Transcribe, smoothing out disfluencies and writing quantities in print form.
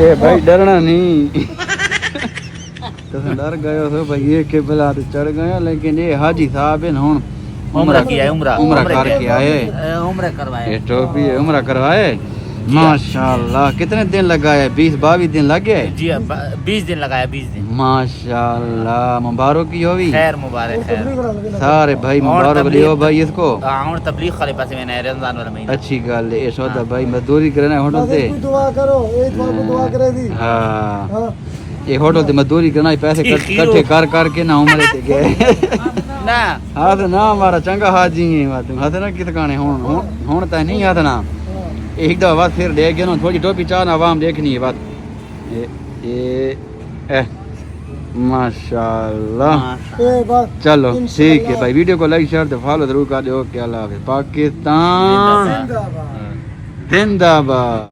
ए भाई डरना नहीं। तो डर गए हो भाई, ये के बिला तो चढ़ गए, लेकिन ये हाजी साहब है हुन उम्र किया है, उम्र करके आए। उम्र करवाए। ये टोपी है, उम्र करवाए माशाल्लाह। कितने दिन लगाए? 20-22 दिन लग गए जी 20 दिन लगाया, 20 दिन। माशाल्लाह, मुबारक की हो भी। खैर मुबारक खैर सारे भाई मुबारक लियो भाई इसको। और तबलीग वाले पास मैंने रमजान वाला महीना। अच्छी गल है। सौदा भाई मजदूरी करना होटल से। दुआ करो, एक बार को दुआ करे दी। हाँ, ये होटल से मजदूरी करना, पैसे इकट्ठे कर करके ना उम्र ते गए। ना हाथ ना हमारा चंगा हाजी है हाथ ना कित काने हुन ता नहीं हाथ ना। एक दफा बात फिर ले गए ना, थोड़ी टोपी चाह ना आवाम देखनी है बात। ये माशाल्लाह। चलो ठीक है भाई, वीडियो को लाइक शेयर फॉलो जरूर कर दो। क्या हाफिज़। पाकिस्तान जिंदाबाद।